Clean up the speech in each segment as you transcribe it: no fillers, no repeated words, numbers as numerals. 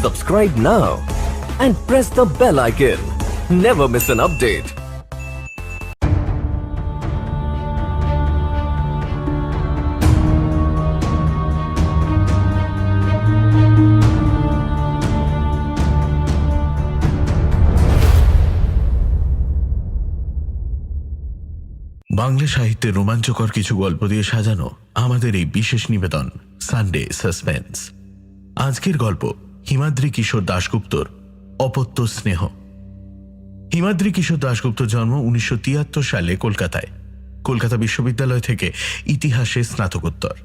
Subscribe now and press the bell icon. Never miss an update. Bangla সাহিত্যের রোমাঞ্চকর কিছু গল্প দিয়ে সাজানো আমাদের এই বিশেষ নিবেদন সানডে সাসপেন্স। আজকের গল্প হিমাদ্রি কিশোর দাশগুপ্তর অপত্য স্নেহ। হিমাদ্রি কিশোর দাশগুপ্তর জন্ম 1973 সালে কলকাতায়। কলকাতা বিশ্ববিদ্যালয় থেকে ইতিহাসে স্নাতকোত্তর।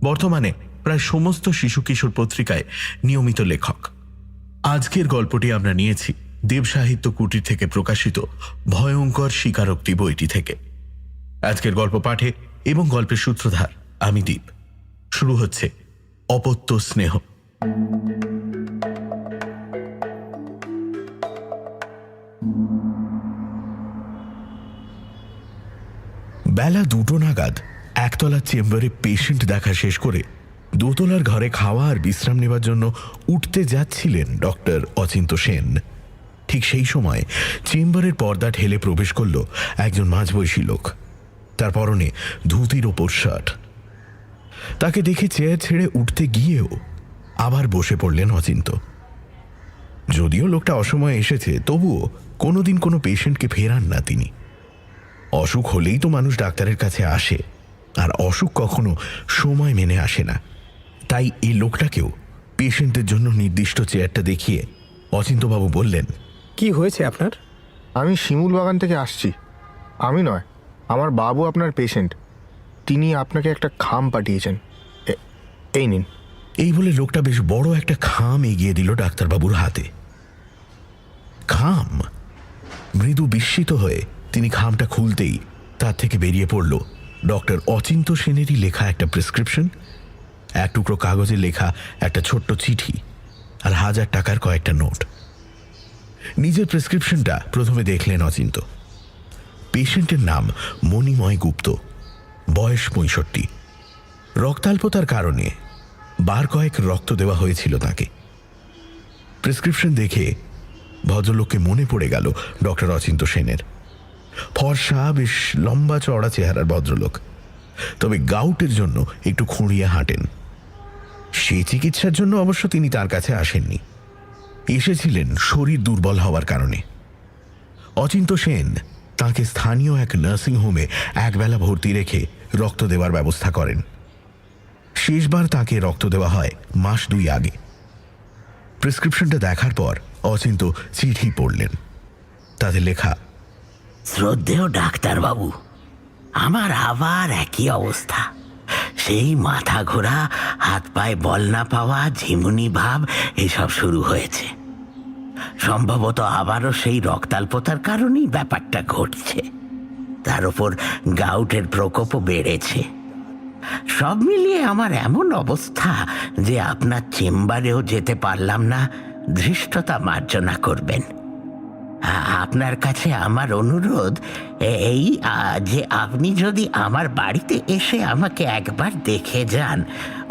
বর্তমানে প্রায় সমস্ত শিশু কিশোর পত্রিকায় নিয়মিত লেখক। আজকের গল্পটি আমরা নিয়েছি দেব সাহিত্য কুটির থেকে প্রকাশিত ভয়ঙ্কর স্বীকারোক্তি বইটি থেকে। আজকের গল্প পাঠে এবং গল্পের সূত্রধার আমি দীপ। শুরু হচ্ছে অপত্য স্নেহ। বেলা 2টো নাগাদ একতলার চেম্বারে পেশেন্ট দেখা শেষ করে দোতলার ঘরে খাওয়া আর বিশ্রাম নেবার জন্য উঠতে যাচ্ছিলেন ডক্টর অচিন্ত সেন। ঠিক সেই সময় চেম্বারের পর্দা ঠেলে প্রবেশ করল একজন মাঝবয়সী লোক। তার পরনে ধুতির ওপর শার্ট। তাকে দেখে চেয়ার ছেড়ে উঠতে গিয়েও আবার বসে পড়লেন অচিন্ত। যদিও লোকটা অসময়ে এসেছে, তবুও কোনোদিন কোনো পেশেন্টকে ফেরান না তিনি। অসুখ হলেই তো মানুষ ডাক্তারের কাছে আসে, আর অসুখ কখনো সময় মেনে আসে না। তাই এই লোকটাকেও পেশেন্টের জন্য নির্দিষ্ট চেয়ারটা দেখিয়ে অচিন্তবাবু বললেন, কি হয়েছে আপনার? আমি শিমুল বাগান থেকে আসছি। আমি নয়, আমার বাবু আপনার পেশেন্ট। তিনি আপনাকে একটা খাম পাঠিয়েছেন, এই নিন। এই বলে লোকটা বেশ বড় একটা খাম এগিয়ে দিল ডাক্তারবাবুর হাতে। খাম? মৃদু বিস্মিত হয়ে তিনি খামটা খুলতেই তার থেকে বেরিয়ে পড়ল ডক্টর অচিন্ত সেনেরই লেখা একটা প্রেসক্রিপশন, এক টুকরো কাগজে লেখা একটা ছোট্ট চিঠি, আর 1000 টাকার কয়েকটা নোট। নিজের প্রেসক্রিপশনটা প্রথমে দেখলেন অচিন্ত। পেশেন্টের নাম মণিময় গুপ্ত, বয়স 65। রক্তাল্পতার কারণে বার কয়েক রক্ত দেওয়া হয়েছিল তাকে। প্রেসক্রিপশন দেখে ভদ্রলোককে মনে পড়ে গেল ডক্টর অচিন্ত সেনের। ফর্সা, বেশ লম্বা চড়া চেহারার ভদ্রলোক, তবে গাউটের জন্য একটু খুঁড়িয়ে হাঁটেন। সে চিকিৎসার জন্য অবশ্য তিনি তার কাছে আসেননি, এসেছিলেন শরীর দুর্বল হওয়ার কারণে। অচিন্ত সেন তাঁকে স্থানীয় এক নার্সিংহোমে একবেলা ভর্তি রেখে রক্ত দেওয়ার ব্যবস্থা করেন। শেষবার তাকে রক্ত দেওয়া হয় মাস 2 আগে। প্রেসক্রিপশনটা দেখার পর অচিন্ত চিঠি পড়লেন। তাতে লেখা, শ্রদ্ধেয় ডাক্তারবাবু, আমার আবার একই অবস্থা। সেই মাথা ঘোরা, হাত পায়ে বল না পাওয়া, ঝিমুনি ভাব এসব শুরু হয়েছে। সম্ভবত আবারও সেই রক্তাল্পতার কারণেই ব্যাপারটা ঘটছে। তার উপর গাউটের প্রকোপও বেড়েছে। সব মিলিয়ে আমার এমন অবস্থা যে আপনার চেম্বারেও যেতে পারলাম না। ধৃষ্টতা মার্জনা করবেন। আপনার কাছে আমার অনুরোধ এই যে আপনি যদি আমার বাড়িতে এসে আমাকে একবার দেখে যান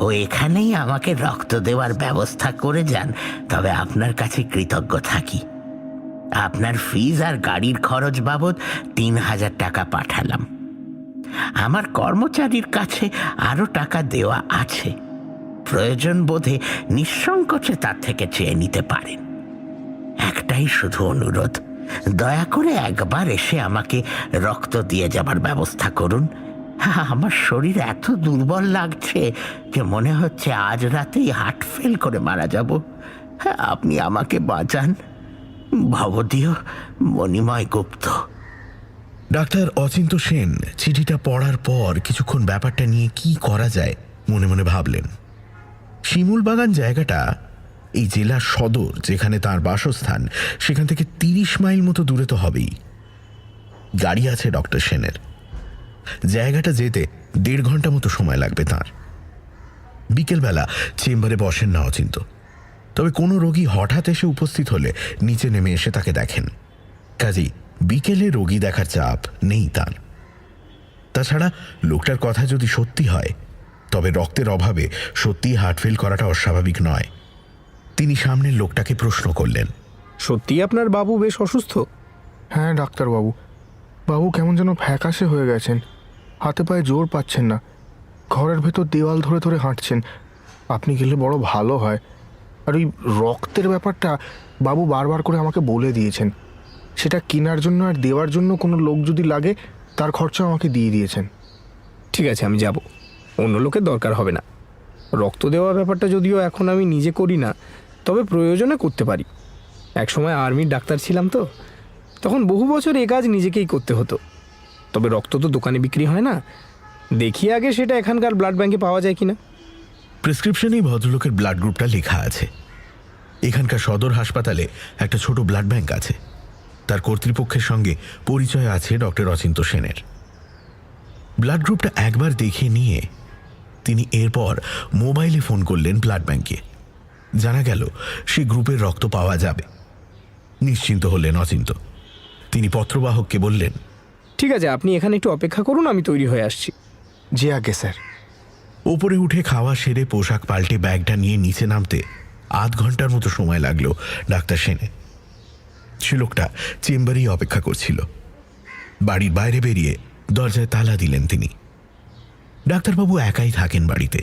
ও এখানেই আমাকে রক্ত দেওয়ার ব্যবস্থা করে যান, তবে আপনার কাছে কৃতজ্ঞ থাকি। আপনার ফিজ আর গাড়ির খরচ বাবদ 3000 টাকা পাঠালাম। আমার কর্মচারীর কাছে আরও টাকা দেওয়া আছে। প্রয়োজন বোধে নিঃসংকোচে তার থেকে চেয়ে নিতে পারেন। একটাই শুধু অনুরোধ, দয়া করে একবার এসে আমাকে রক্ত দিয়ে যাবার ব্যবস্থা করুন। আমার শরীর এত দুর্বল লাগছে যে মনে হচ্ছে আজ রাতেই হার্ট ফেল করে মারা যাব। আপনি আমাকে বাঁচান। ভবদীয় মণিময় গুপ্ত। ডাক্তার অচিন্ত সেন চিঠিটা পড়ার পর কিছুক্ষণ ব্যাপারটা নিয়ে কি করা যায় মনে মনে ভাবলেন। শিমুল বাগান জায়গাটা এই জেলার সদর, যেখানে তার বাসস্থান, সেখান থেকে 30 মাইল মতো দূরে তো হবেই। গাড়ি আছে ডক্টর সেনের। জায়গাটা যেতে 1.5 ঘন্টা মতো সময় লাগবে তাঁর। বিকেলবেলা চেম্বারে বসেন না অচিন্ত, তবে কোনো রোগী হঠাৎ এসে উপস্থিত হলে নিচে নেমে এসে তাকে দেখেন। কাজেই বিকেলে রোগী দেখার চাপ নেই তার। তাছাড়া লোকটার কথা যদি সত্যি হয়, তবে রক্তের অভাবে সত্যিই হার্ট ফেল করাটা অস্বাভাবিক নয়। তিনি সামনের লোকটাকে প্রশ্ন করলেন। সত্যি আপনার বাবু বেশ অসুস্থ? হ্যাঁ ডাক্তারবাবু, বাবু কেমন যেন ফ্যাকাশে হয়ে গেছেন, হাতে পায়ে জোর পাচ্ছেন না, ঘরের ভেতর দেওয়াল ধরে ধরে হাঁটছেন। আপনি গেলে বড় ভালো হয়। আর ওই রক্তের ব্যাপারটা বাবু বারবার করে আমাকে বলে দিয়েছেন, সেটা কেনার জন্য আর দেওয়ার জন্য কোনো লোক যদি লাগে তার খরচা আমাকে দিয়ে দিয়েছেন। ঠিক আছে, আমি যাব, অন্য লোকের দরকার হবে না। রক্ত দেওয়া ব্যাপারটা যদিও এখন আমি নিজে করি না, তবে প্রয়োজনে করতে পারি। একসময় আর্মির ডাক্তার ছিলাম তো, তখন বহু বছর এ কাজ নিজেকেই করতে হতো। তবে রক্ত তো দোকানে বিক্রি হয় না, দেখি আগে সেটা এখানকার ব্লাড ব্যাংকে পাওয়া যায় কিনা। প্রেসক্রিপশনেই ভদ্রলোকের ব্লাড গ্রুপটা লেখা আছে। এখানকার সদর হাসপাতালে একটা ছোট ব্লাড ব্যাংক আছে, তার কর্তৃপক্ষের সঙ্গে পরিচয় আছে ডক্টর অচিন্ত সেনের। ব্লাড গ্রুপটা একবার দেখে নিয়ে তিনি এরপর মোবাইলে ফোন করলেন ব্লাড ব্যাংকে। জানা গেল সে গ্রুপের রক্ত পাওয়া যাবে। নিশ্চিন্ত হলেন অচিন্ত। তিনি পত্রবাহককে বললেন, ঠিক আছে, আপনি এখানে একটু অপেক্ষা করুন, আমি তৈরি হয়ে আসছি। জি আগে স্যার। ওপরে উঠে খাওয়া সেরে পোশাক পাল্টে ব্যাগটা নিয়ে নিচে নামতে আধ ঘন্টার মতো সময় লাগলো ডাক্তার সেনে। সে লোকটা চেম্বারেই অপেক্ষা করছিল। বাড়ির বাইরে বেরিয়ে দরজায় তালা দিলেন তিনি। ডাক্তারবাবু একাই থাকেন বাড়িতে,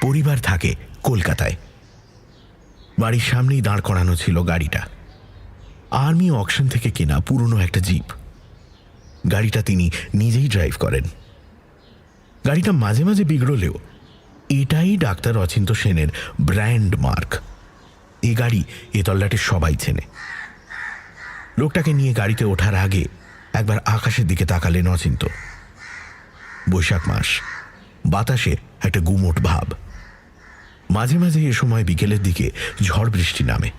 পরিবার থাকে কলকাতায়। বাড়ির সামনেই দাঁড় করানো ছিল গাড়িটা, আর্মি অকশন থেকে কেনা পুরনো একটা জিপ। গাড়িটা তিনি নিজেই ড্রাইভ করেন। গাড়িটা মাঝে মাঝে বিগড়লেও এটাই ডাক্তার অচিন্ত সেনের ব্র্যান্ড মার্ক। এ গাড়ি এ তল্লাটে সবাই চেনে। লোকটাকে নিয়ে গাড়িতে ওঠার আগে একবার আকাশের দিকে তাকালেন অচিন্ত। বৈশাখ মাস, বাতাসে একটা গুমোট ভাব। মাঝে মাঝে এ সময় বিকেলের দিকে ঝড় বৃষ্টি নামে।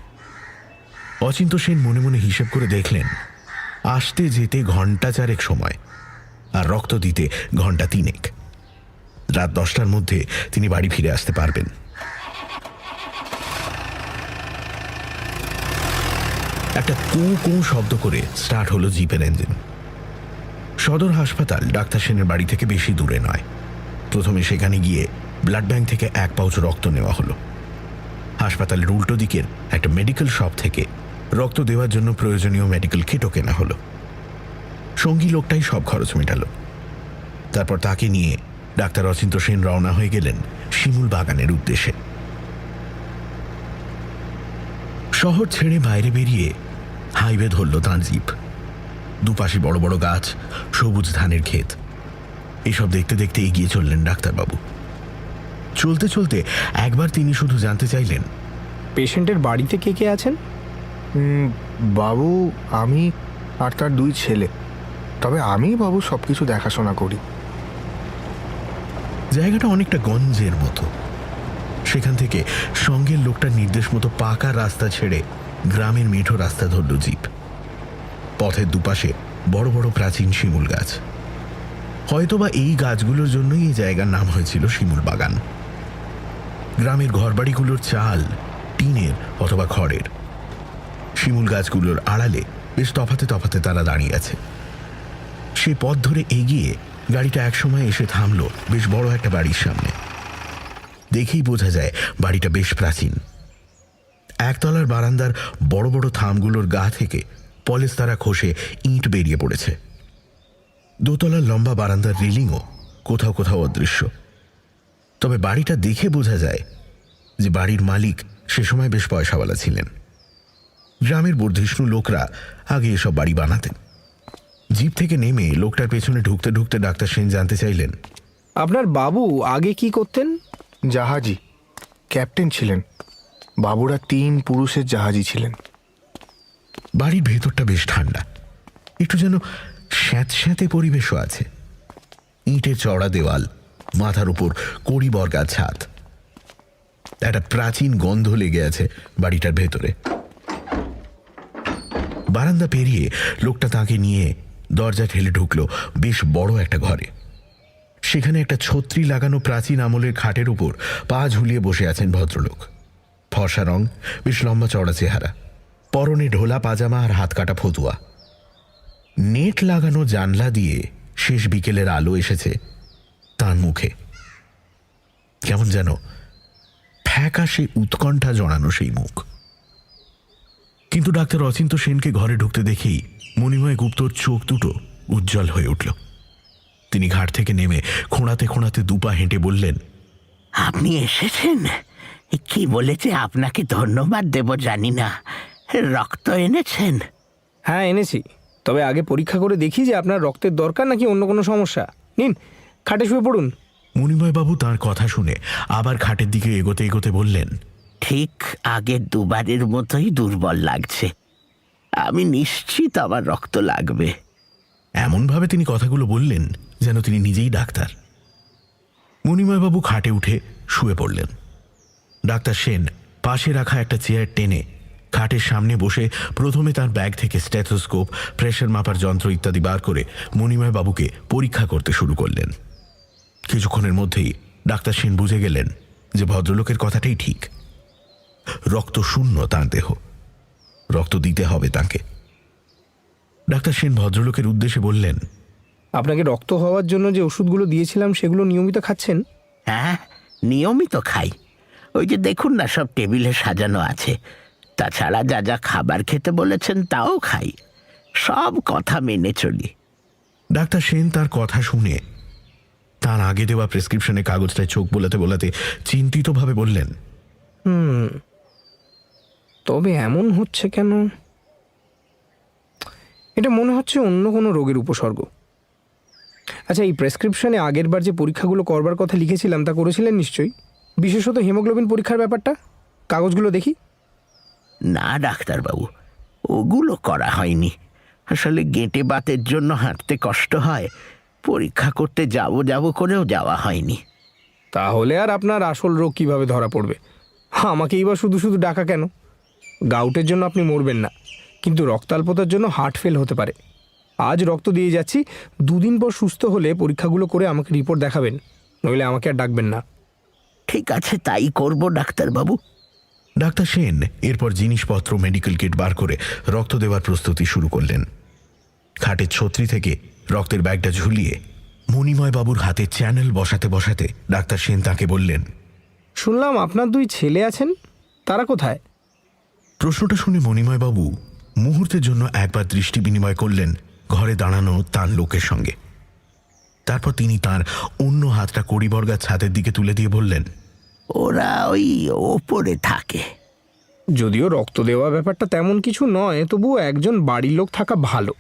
অচিন্ত সেন মনে মনে হিসেব করে দেখলেন, আসতে যেতে ঘণ্টা 4 সময়, আর রক্ত দিতে ঘণ্টা 3। রাত 10টার মধ্যে তিনি বাড়ি ফিরে আসতে পারবেন। একটা কুঁ কুঁ শব্দ করে স্টার্ট হলো জিপের ইঞ্জিন। সদর হাসপাতাল ডাক্তার সেনের বাড়ি থেকে বেশি দূরে নয়। প্রথমে সেখানে গিয়ে ব্লাড ব্যাংক থেকে 1 পাউচ রক্ত নেওয়া হলো। হাসপাতালের উল্টো দিকের একটা মেডিকেল শপ থেকে রক্ত দেওয়ার জন্য প্রয়োজনীয় মেডিকেল কিটও কেনা হলো। সঙ্গী লোকটাই সব খরচ মেটালো। তারপর তাকে নিয়ে ডাক্তার অচিন্ত সেন রওনা হয়ে গেলেন শিমুল বাগানের উদ্দেশ্যে। শহর ছেড়ে বাইরে বেরিয়ে হাইওয়ে ধরল তাঁর জিপ। দুপাশে বড় বড় গাছ, সবুজ ধানের ক্ষেত। এসব দেখতে দেখতে এগিয়ে চললেন ডাক্তারবাবু। চলতে চলতে একবার তিনি শুধু জানতে চাইলেন, পেশেন্টের বাড়িতে কে কে আছেন? বাবু, আমি আর তার 2 ছেলে। তবে আমি বাবু সব কিছু দেখাশোনা করি। জায়গাটা অনেকটা গঞ্জের মতো। সেখান থেকে সঙ্গের লোকটার নির্দেশ মতো পাকা রাস্তা ছেড়ে গ্রামের মেঠো রাস্তা ধরল জিপ। পথের দুপাশে বড় বড় প্রাচীন শিমুল গাছ। হয়তোবা এই গাছগুলোর জন্যই এই জায়গার নাম হয়েছিল শিমুল বাগান। গ্রামের ঘরবাড়িগুলোর চাল টিনের অথবা খড়ের। শিমুল গাছগুলোর আড়ালে বেশ তফাতে তফাতে তারা দাঁড়িয়ে আছে। সে পথ ধরে এগিয়ে গাড়িটা একসময় এসে থামল বেশ বড় একটা বাড়ির সামনে। দেখেই বোঝা যায় বাড়িটা বেশ প্রাচীন। একতলার বারান্দার বড় বড় থামগুলোর গা থেকে পলেস্তারা খসে ইঁট বেরিয়ে পড়েছে। দোতলার লম্বা বারান্দার রেলিংও কোথাও কোথাও অদৃশ্য। তবে বাড়িটা দেখে বোঝা যায় যে বাড়ির মালিক সে সময় বেশ পয়সাওয়ালা ছিলেন। গ্রামের বর্ধিষ্ণু লোকরা আগে এসব বাড়ি বানাতেন। জিপ থেকে নেমে লোকটার পেছনে ঢুকতে ঢুকতে ডাক্তার সেন জানতে চাইলেন, আপনার বাবু আগে কি করতেন? জাহাজি ক্যাপ্টেন ছিলেন। বাবুরা 3 পুরুষের জাহাজি ছিলেন। বাড়ির ভেতরটা বেশ ঠান্ডা, একটু যেন স্যাঁতস্যাঁতে পরিবেশও আছে। ইঁটের চওড়া দেওয়াল, মাথার উপর কড়ি বর্গার ছাদ। একটা প্রাচীন গন্ধ লেগে আছে বাড়িটার ভেতরে। বারান্দা পেরিয়ে লোকটা তাকে নিয়ে দরজা ঠেলে ঢুকলো বেশ বড় একটা ঘরে। সেখানে একটা ছত্রি লাগানো প্রাচীন আমলের খাটের উপর পা ঝুলিয়ে বসে আছেন ভদ্রলোক। ফর্সা রং, বেশ লম্বা চওড়া চেহারা, পরনে ঢোলা পাজামা আর হাত কাটা ফতুয়া। নেট লাগানো জানলা দিয়ে শেষ বিকেলের আলো এসেছে তার মুখে। কেমন যেন ফ্যাকাশে উৎকণ্ঠা জড়ানো সেই মুখ। কিন্তু ডাক্তার অচিন্ত সেনকে ঘরে ঢুকতে দেখেই মণিময় গুপ্তর চোখ দুটো উজ্জ্বল হয়ে উঠল। তিনি ঘাট থেকে নেমে খোঁড়াতে খোঁড়াতে দুপা হেঁটে বললেন, আপনি এসেছেন? কি বলেছে আপনাকে ধন্যবাদ দেব জানি না। রক্ত এনেছেন? হ্যাঁ এনেছি, তবে আগে পরীক্ষা করে দেখি যে আপনার রক্তের দরকার নাকি অন্য কোনো সমস্যা। নিন, খাটে শুয়ে পড়ুন। মণিময়বাবু তাঁর কথা শুনে আবার খাটের দিকে এগোতে এগোতে বললেন, ঠিক আগের দুবারের মতোই দুর্বল লাগছে। আমি নিশ্চিত আমার রক্ত লাগবে। এমনভাবে তিনি কথাগুলো বললেন যেন তিনি নিজেই ডাক্তার। মণিময়বাবু খাটে উঠে শুয়ে পড়লেন। ডাক্তার সেন পাশে রাখা একটা চেয়ার টেনে খাটের সামনে বসে প্রথমে তার ব্যাগ থেকে স্টেথোস্কোপ, প্রেশার মাপার যন্ত্র ইত্যাদি বার করে মণিময়বাবুকে পরীক্ষা করতে শুরু করলেন। কিছুক্ষণের মধ্যেই ডাক্তার সেন বুঝে গেলেন যে ভদ্রলোকের কথাটাই ঠিক। রক্ত শূন্য তাঁর দেহ, রক্ত দিতে হবে তাকে। ডাক্তার সেন ভদ্রলোকের উদ্দেশ্যে বললেন, আপনাকে রক্ত হওয়ার জন্য যে ওষুধগুলো দিয়েছিলাম সেগুলো নিয়মিত খাচ্ছেন? হ্যাঁ, নিয়মিত খাই। ওই যে দেখুন না, সব টেবিলে সাজানো আছে। তাছাড়া যা যা খাবার খেতে বলেছেন তাও খাই। সব কথা মেনে চলি। ডাক্তার সেন তার কথা শুনে তার আগে দেওয়া প্রেসক্রিপশনের কাগজটায় চোখ বোলাতে বোলাতে চিন্তিতভাবে বললেন, তবে এমন হচ্ছে কেন? এটা মনে হচ্ছে অন্য কোনো রোগের উপসর্গ। আচ্ছা, এই প্রেসক্রিপশনে আগের বার যে পরীক্ষাগুলো করবার কথা লিখেছিলাম তা করেছিলেন নিশ্চয়ই, বিশেষত হিমোগ্লোবিন পরীক্ষার ব্যাপারটা? কাগজগুলো দেখি। না ডাক্তারবাবু, ওগুলো করা হয়নি। আসলে গেঁটে বাতের জন্য হাঁটতে কষ্ট হয়। পরীক্ষা করতে যাব করেও যাওয়া হয়নি। তাহলে আর আপনার আসল রোগ কিভাবে ধরা পড়বে? আমাকেই বা শুধু শুধু ডাকা কেন? গাউটের জন্য আপনি মরবেন না, কিন্তু রক্তাল্পতার জন্য হার্ট ফেল হতে পারে। আজ রক্ত দিয়ে যাচ্ছি, 2 দিন পর সুস্থ হলে পরীক্ষাগুলো করে আমাকে রিপোর্ট দেখাবেন, নইলে আমাকে আর ডাকবেন না। ঠিক আছে, তাই করব ডাক্তারবাবু। ডাক্তার সেন এরপর জিনিসপত্র, মেডিকেল কিট বার করে রক্ত দেওয়ার প্রস্তুতি শুরু করলেন। খাটের ছত্রি থেকে রক্তের ব্যাগটা ঝুলিয়ে মণিময়বাবুর হাতে চ্যানেল বসাতে বসাতে ডাক্তার সেন তাকে বললেন, শুনলাম আপনার 2 ছেলে আছেন, তারা কোথায়? প্রশ্নটা শুনে মণিময়বাবু মুহূর্তের জন্য একবার দৃষ্টি বিনিময় করলেন ঘরে দাঁড়ানো তার লোকের সঙ্গে। তারপর তিনি তার অন্য হাতটা কড়িবর্গার ছাদের দিকে তুলে দিয়ে বললেন, ওরা ওই ওপরে থাকে। যদিও রক্ত দেওয়া ব্যাপারটা তেমন কিছু নয়, তবুও একজন বাড়ির লোক থাকা ভালো।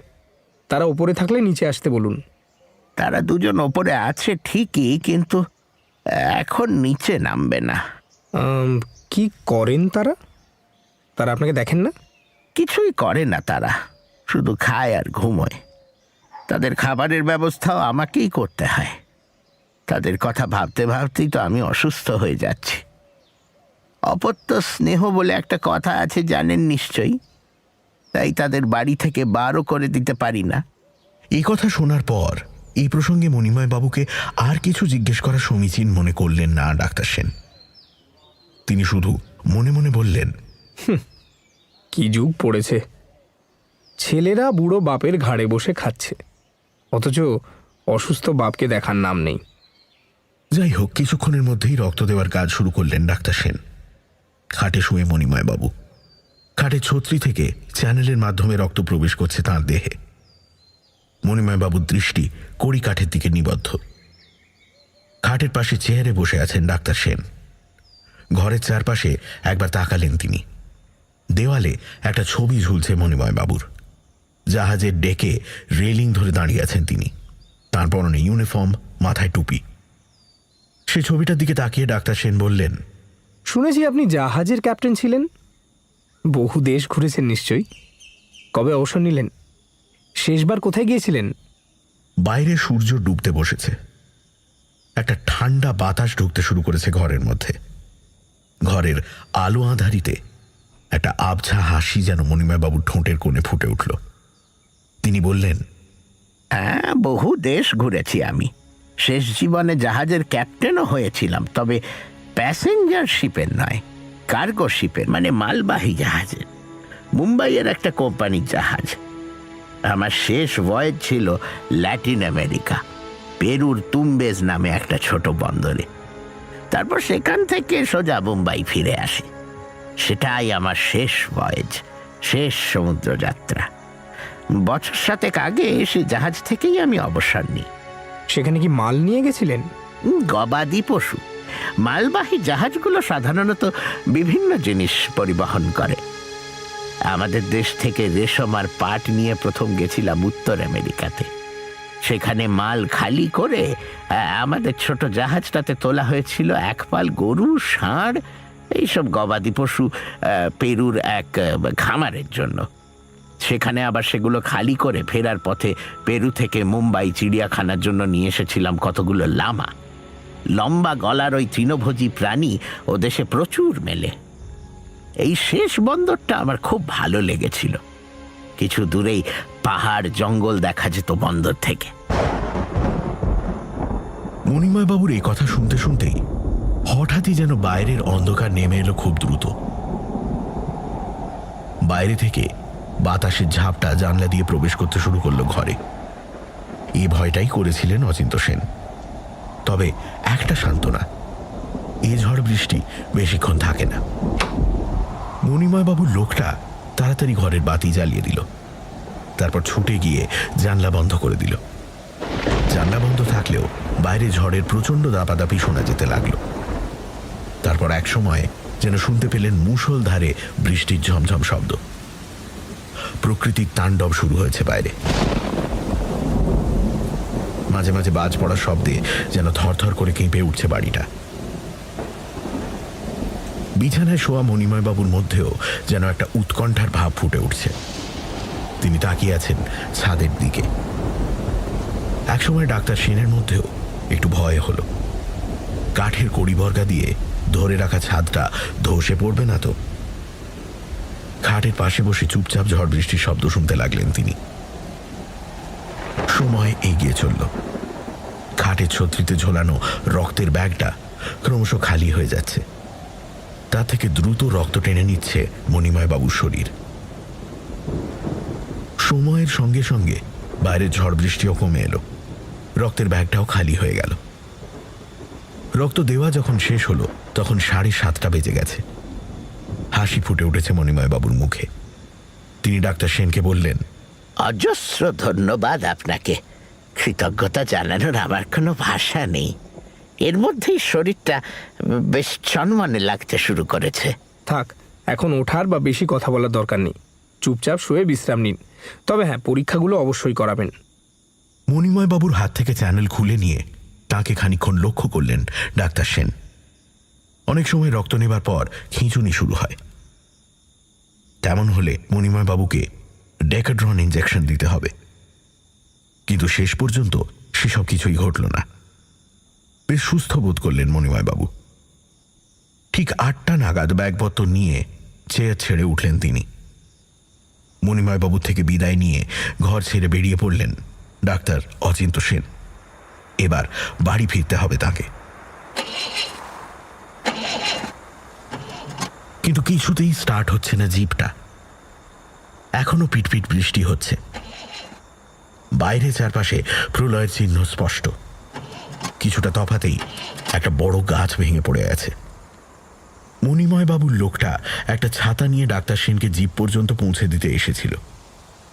তারা ওপরে থাকলে নিচে আসতে বলুন। তারা 2 জন ওপরে আছে ঠিকই, কিন্তু এখন নিচে নামবে না। কি করেন তারা? তারা আপনাকে দেখেন না? কিছুই করে না তারা, শুধু খায় আর ঘুমোয়। তাদের খাবারের ব্যবস্থাও আমাকেই করতে হয়। তাদের কথা ভাবতে ভাবতেই তো আমি অসুস্থ হয়ে যাচ্ছি। অপত্য স্নেহ বলে একটা কথা আছে, জানেন নিশ্চয়ই। তাই তাদের বাড়ি থেকে বারও করে দিতে পারি না। এই কথা শোনার পর এই প্রসঙ্গে মণিময়বাবুকে আর কিছু জিজ্ঞেস করা সমীচীন মনে করলেন না ডাক্তার সেন। তিনি শুধু মনে মনে বললেন, কি যুগ পড়েছে, ছেলেরা বুড়ো বাপের ঘাড়ে বসে খাচ্ছে, অথচ অসুস্থ বাপকে দেখার নাম নেই। যাই হোক, কিছুক্ষণের মধ্যেই রক্ত দেওয়ার কাজ শুরু করলেন ডাক্তার সেন। খাটে শুয়ে মণিময়বাবু, খাটের ছত্রি থেকে চ্যানেলের মাধ্যমে রক্ত প্রবেশ করছে তাঁর দেহে। মণিময়বাবুর দৃষ্টি কড়ি কাঠের দিকে নিবদ্ধ। খাটের পাশে চেয়ারে বসে আছেন ডাক্তার সেন। ঘরের চারপাশে একবার তাকালেন তিনি। দেওয়ালে একটা ছবি ঝুলছে মণিময়বাবুর। জাহাজের ডেকে রেলিং ধরে দাঁড়িয়ে আছেন তিনি, তার পরনে ইউনিফর্ম, মাথায় টুপি। সে ছবিটার দিকে তাকিয়ে ডাক্তার সেন বললেন, শুনেছি আপনি জাহাজের ক্যাপ্টেন ছিলেন, বহু দেশ ঘুরেছেন নিশ্চয়ই। কবে অবসর নিলেন? শেষবার কোথায় গিয়েছিলেন? বাইরে সূর্য ডুবতে বসেছে। একটা ঠান্ডা বাতাস ঢুকতে শুরু করেছে ঘরের মধ্যে। ঘরের আলো আঁধারিতে একটা আবছা হাসি যেন মণিময়বাবুর ঠোঁটের কোণে ফুটে উঠল। তিনি বললেন, হ্যাঁ, বহু দেশ ঘুরেছি আমি। শেষ জীবনে জাহাজের ক্যাপ্টেনও হয়েছিলাম, তবে প্যাসেঞ্জার শিপের নয়, কার্গো শিপের, মানে মালবাহী জাহাজের। মুম্বাইয়ের একটা কোম্পানির জাহাজ। আমার শেষ ভয়েজ ছিল ল্যাটিন আমেরিকা, পেরুর তুম্বেজ নামে একটা ছোট বন্দরে। তারপর সেখান থেকে সোজা মুম্বাই ফিরে আসি। সেটাই আমার শেষ ভয়েজ, শেষ সমুদ্র যাত্রা। বছর 7 আগে সে জাহাজ থেকেই আমি অবসর নিই। সেখানে কি মাল নিয়ে গেছিলেন? গবাদি পশু। মালবাহী জাহাজগুলো সাধারণত বিভিন্ন জিনিস পরিবহন করে। আমাদের দেশ থেকে রেশম আর পাট নিয়ে প্রথম গেছিলাম উত্তর আমেরিকাতে। সেখানে মাল খালি করে আমাদের ছোট জাহাজটাতে তোলা হয়েছিল 1 পাল গরু, ষাঁড়, এইসব গবাদি পশু পেরুর এক খামারের জন্য। সেখানে আবার সেগুলো খালি করে ফেরার পথে পেরু থেকে মুম্বাই চিড়িয়াখানার জন্য নিয়ে এসেছিলাম কতগুলো লামা। লম্বা গলার ওই তৃণভোজী প্রাণী ও দেশে প্রচুর মেলে। এই শেষ বন্দরটা আমার খুব ভালো লেগেছিল। কিছু দূরেই পাহাড় জঙ্গল দেখা যেত বন্দর থেকে। মণিময় বাবুর এই কথা শুনতে শুনতেই হঠাৎই যেন বাইরের অন্ধকার নেমে এলো খুব দ্রুত। বাইরে থেকে বাতাসের ঝাপটা জানলা দিয়ে প্রবেশ করতে শুরু করলো ঘরে। এই ভয়টাই করেছিলেন অচিন্ত সেন। তবে একটা সান্ত্বনা, এ ঝড় বৃষ্টি বেশিক্ষণ থাকে না। মণিময় বাবুর লোকটা তাড়াতাড়ি ঘরের বাতি জ্বালিয়ে দিল, তারপর ছুটে গিয়ে জানলা বন্ধ করে দিল। জানলা বন্ধ থাকলেও বাইরে ঝড়ের প্রচণ্ড দাপাদাপি শোনা যেতে লাগলো। তারপর এক সময় যেন শুনতে পেলেন মুষলধারে বৃষ্টির ঝমঝম শব্দ। প্রকৃতির তাণ্ডব শুরু হয়েছে বাইরে। মাঝে মাঝে বাজ পড়ার শব্দে যেন থরথর করে কেঁপে উঠছে বাড়িটা। বিছানায় শোয়া মণিময় বাবুর মধ্যেও যেন একটা উৎকণ্ঠার ভাব ফুটে উঠছে। তিনি তাকিয়ে আছেন ছাদের দিকে। একসময় ডাক্তার সেনের মধ্যেও একটু ভয় হলো। কাঠের কড়িবর্গা দিয়ে ধরে রাখা ছাদটা ধসে পড়বে না তো? খাটের পাশে বসে চুপচাপ ঝড় বৃষ্টির শব্দ শুনতে লাগলেন তিনি। সময় এগিয়ে চলল। খাটের ছত্রিতে ঝোলানো রক্তের ব্যাগটা ক্রমশ খালি হয়ে যাচ্ছে। তা থেকে দ্রুত রক্ত টেনে নিচ্ছে মণিময় বাবুর শরীর। সময়ের সঙ্গে সঙ্গে বাইরের ঝড় বৃষ্টিও কমে এলো। রক্তের ব্যাগটাও খালি হয়ে গেল। রক্ত দেওয়া যখন শেষ হলো তখন 7:30 বেজে গেছে। হাসি ফুটে উঠেছে মণিময় বাবুর মুখে। তিনি ডাক্তার সেনকে বললেন, অজস্র ধন্যবাদ আপনাকে। কৃতজ্ঞতা জানানোর আমার কোনো ভাষা নেই। এর মধ্যেই শরীরটা বেশ চনমনে লাগতে শুরু করেছে। থাক, এখন ওঠার বা বেশি কথা বলার দরকার নেই। চুপচাপ শুয়ে বিশ্রাম নিন। তবে হ্যাঁ, পরীক্ষাগুলো অবশ্যই করাবেন। মণিময় বাবুর হাত থেকে চ্যানেল খুলে নিয়ে তাকে খানিকক্ষণ লক্ষ্য করলেন ডাক্তার সেন। অনেক সময় রক্ত নেবার পর খিঁচুনি শুরু হয়। তেমন হলে মণিময় বাবুকে ডেকাড্রন ইঞ্জেকশন দিতে হবে। কিন্তু শেষ পর্যন্ত সেসব কিছুই ঘটল না। বেশ সুস্থ বোধ করলেন মণিময় বাবু। ঠিক 8টা নাগাদ ব্যাগপত্র নিয়ে চেয়ার ছেড়ে উঠলেন তিনি। মণিময় বাবু থেকে বিদায় নিয়ে ঘর ছেড়ে বেরিয়ে পড়লেন ডাক্তার অচিন্ত সেন। এবার বাড়ি ফিরতে হবে তাকে। কিন্তু কিছুতেই স্টার্ট হচ্ছে না জিপটা। এখনো পিটপিট বৃষ্টি হচ্ছে। বাইরে চারপাশে প্রলয়ের চিহ্ন স্পষ্ট। কিছুটা তফাতেই একটা বড় গাছ ভেঙে পড়ে আছে। মণিময় বাবুর লোকটা একটা ছাতা নিয়ে ডাক্তার সেনকে জিপ পর্যন্ত পৌঁছে দিতে এসেছিল।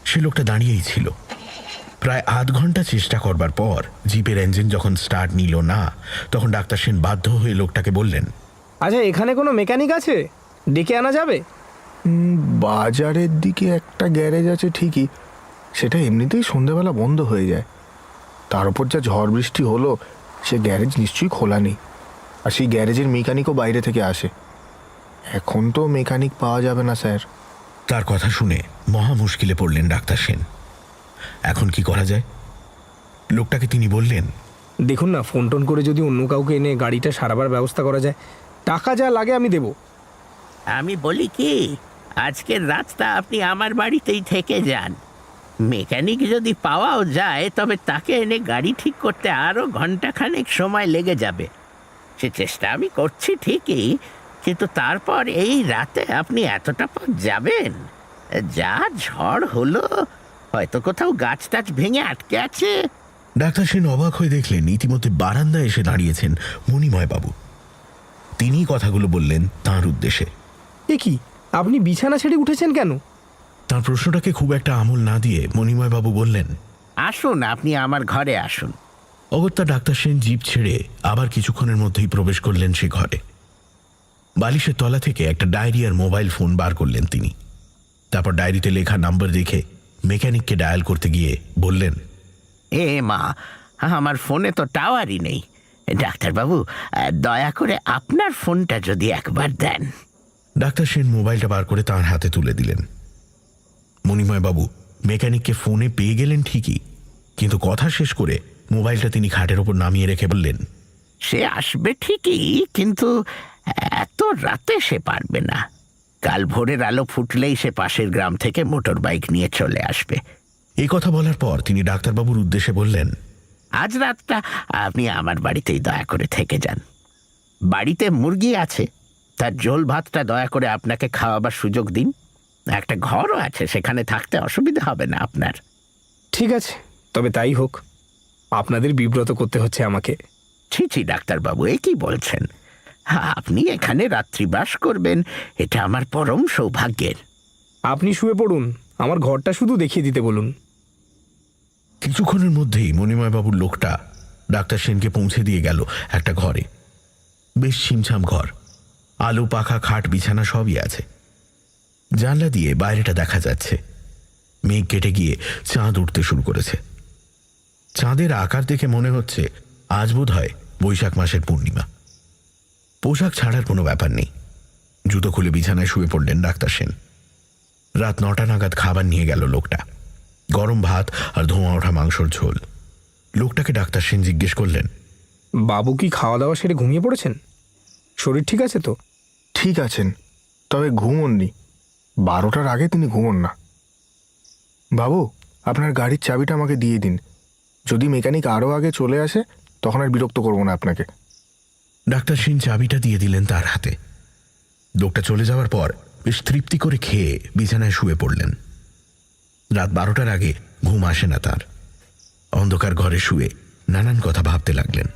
সে লোকটা দাঁড়িয়েই ছিল। প্রায় আধ ঘন্টা চেষ্টা করবার পর জিপের ইঞ্জিন যখন স্টার্ট নিল না, তখন ডাক্তার সেন বাধ্য হয়ে লোকটাকে বললেন, আচ্ছা, এখানে কোনো মেকানিক আছে? ডেকে আনা যাবে? বাজারের দিকে একটা গ্যারেজ আছে ঠিকই, সেটা এমনিতেই সন্ধেবেলা বন্ধ হয়ে যায়। তার উপর যা ঝড় বৃষ্টি হলো, সে গ্যারেজ নিশ্চয়ই খোলা নেই। আর সেই গ্যারেজের মেকানিকও বাইরে থেকে আসে। এখন তো মেকানিক পাওয়া যাবে না স্যার। তার কথা শুনে মহা মুশকিলে পড়লেন ডাক্তার সেন। এখন কি করা যায়? লোকটাকে তিনি বললেন, দেখুন না, ফোন টোন করে যদি অন্য কাউকে এনে গাড়িটা সারাবার ব্যবস্থা করা যায়, টাকা যা লাগে আমি দেব। আমি বলি কি, আজকের রাতটা আপনি আমার বাড়িতেই থেকে যান। মেকানিক যদি পাওয়াও যায়, তবে তাকে এনে গাড়ি ঠিক করতে আরও ঘন্টাখানেক সময় লেগে যাবে। সে চেষ্টা আমি করছি ঠিকই, কিন্তু তারপর এই রাতে আপনি এতটা পথ যাবেন? যা ঝড় হলো, হয়তো কোথাও গাছ টাছ ভেঙে আটকে আছে। ডাক্তার সেন অবাক হয়ে দেখলেন ইতিমধ্যে বারান্দায় এসে দাঁড়িয়েছেন মণিময় বাবু। তিনিই কথাগুলো বললেন তাঁর উদ্দেশ্যে। এ কি, আপনি বিছানা ছেড়ে উঠেছেন কেন? তার প্রশ্নটাকে খুব একটা আমল না দিয়ে মণিময়বাবু বললেন, আসুন, আপনি আমার ঘরে আসুন। অগত্যা ডাক্তার সেন জিপ ছেড়ে আবার কিছুক্ষণের মধ্যেই প্রবেশ করলেন সে ঘরে। বালিশের তলা থেকে একটা ডায়েরি আর মোবাইল ফোন বার করলেন তিনি। তারপর ডায়েরিতে লেখা নাম্বার দেখে মেকানিককে ডায়াল করতে গিয়ে বললেন, এ মা, আমার ফোনে তো টাওয়ারই নেই। ডাক্তারবাবু, দয়া করে আপনার ফোনটা যদি একবার দেন। ডাক্তার সেন মোবাইলটা বার করে তাঁর হাতে তুলে দিলেন। মণিময়বাবু মেকানিককে ফোনে পেয়ে গেলেন ঠিকই, কিন্তু কথা শেষ করে মোবাইলটা তিনি খাটের ওপর নামিয়ে রেখে বললেন, সে আসবে ঠিকই, কিন্তু এত রাতে সে পারবে না। কাল ভোরের আলো ফুটলেই সে পাশের গ্রাম থেকে মোটর বাইক নিয়ে চলে আসবে। এই কথা বলার পর তিনি ডাক্তারবাবুর উদ্দেশ্যে বললেন, আজ রাতটা আপনি আমার বাড়িতেই দয়া করে থেকে যান। বাড়িতে মুরগি আছে, তার ঝোল ভাতটা দয়া করে আপনাকে খাওয়াবার সুযোগ দিন। একটা ঘরও আছে, সেখানে থাকতে অসুবিধা হবে না আপনার। ঠিক আছে, তবে তাই হোক। আপনাদের বিব্রত করতে হচ্ছে আমাকে। ছি ছি ডাক্তারবাবু, এ কি বলছেন? আপনি এখানে রাত্রিবাস করবেন, এটা আমার পরম সৌভাগ্যের। আপনি শুয়ে পড়ুন, আমার ঘরটা শুধু দেখিয়ে দিতে বলুন। কিছুক্ষণের মধ্যেই মণিময়বাবুর লোকটা ডাক্তার সেনকে পৌঁছে দিয়ে গেল একটা ঘরে। বেশ ছিমছাম ঘর, আলো পাখা খাট বিছানা সবই আছে। জানলা দিয়ে বাইরেটা দেখা যাচ্ছে। মেঘ কেটে গিয়ে চাঁদ উঠতে শুরু করেছে। চাঁদের আকার দেখে মনে হচ্ছে আজ বোধ হয় বৈশাখ মাসের পূর্ণিমা। পোশাক ছাড়ার কোনো ব্যাপার নেই। জুতো খুলে বিছানায় শুয়ে পড়লেন ডাক্তার সেন। রাত 9টা নাগাদ খাবার নিয়ে গেল লোকটা, গরম ভাত আর ধোঁয়া ওঠা মাংসর ঝোল। লোকটাকে ডাক্তার সেন জিজ্ঞেস করলেন, বাবু কি খাওয়া দাওয়া সেরে ঘুমিয়ে পড়েছেন? শরীর ঠিক আছে তো? ঠিক আছেন, তবে ঘুমোননি। 12টার আগে তিনি ঘুমোন না। বাবু, আপনার গাড়ির চাবিটা আমাকে দিয়ে দিন। যদি মেকানিক আরও আগে চলে আসে তখন আর বিরক্ত করব না আপনাকে। ডাক্তার সেন চাবিটা দিয়ে দিলেন তার হাতে। লোকটা চলে যাওয়ার পর বেশ তৃপ্তি করে খেয়ে বিছানায় শুয়ে পড়লেন। রাত 12টার আগে ঘুম আসে না তার। অন্ধকার ঘরে শুয়ে নানান কথা ভাবতে লাগলেন।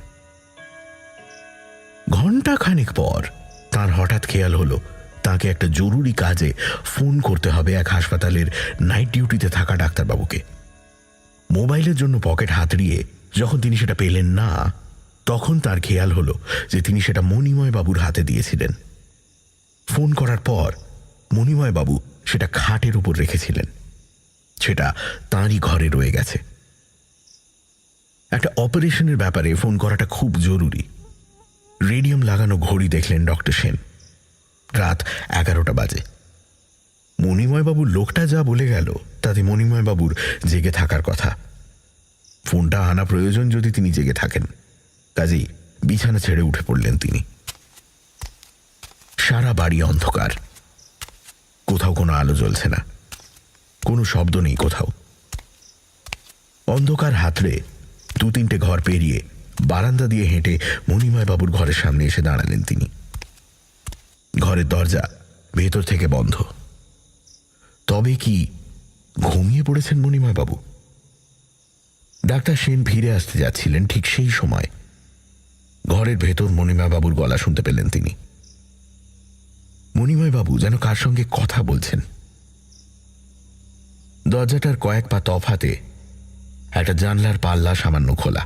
ঘণ্টা খানেক পর তার হঠাৎ খেয়াল হলো তাকে একটা জরুরি কাজে ফোন করতে হবে এক হাসপাতালের নাইট ডিউটিতে থাকা ডাক্তারবাবুকে। মোবাইলের জন্য পকেট হাতড়িয়ে যখন তিনি সেটা পেলেন না, তখন তার খেয়াল হলো যে তিনি সেটা মণিময়বাবুর হাতে দিয়েছিলেন। ফোন করার পর মণিময়বাবু সেটা খাটের উপর রেখেছিলেন। সেটা তাঁরই ঘরে রয়ে গেছে। একটা অপারেশনের ব্যাপারে ফোন করাটা খুব জরুরি। রেডিয়াম লাগানো ঘড়ি দেখলেন ডক্টর সেন। রাত 11টা বাজে। মণিময়বাবুর লোকটা যা বলে গেল তাতে মণিময়বাবুর জেগে থাকার কথা। ফোনটা আনা প্রয়োজন যদি তিনি জেগে থাকেন। কাজেই বিছানা ছেড়ে উঠে পড়লেন তিনি। সারা বাড়ি অন্ধকার, কোথাও কোনো আলো জ্বলছে না, কোনো শব্দ নেই কোথাও। অন্ধকার হাতড়ে 2-3টে ঘর পেরিয়ে বারান্দা দিয়ে হেঁটে মণিময়বাবুর ঘরের সামনে এসে দাঁড়ালেন তিনি। ঘরের দরজা ভেতর থেকে বন্ধ। তবে কি ঘুমিয়ে পড়েছেন মণিময়বাবু? ডাক্তার সেন ফিরে আসতে যাচ্ছিলেন, ঠিক সেই সময় ঘরের ভেতর মণিময়বাবুর গলা শুনতে পেলেন তিনি। মণিময়বাবু যেন কার সঙ্গে কথা বলছেন। দরজাটার কয়েক পা তফাতে একটা জানলার পাল্লা সামান্য খোলা।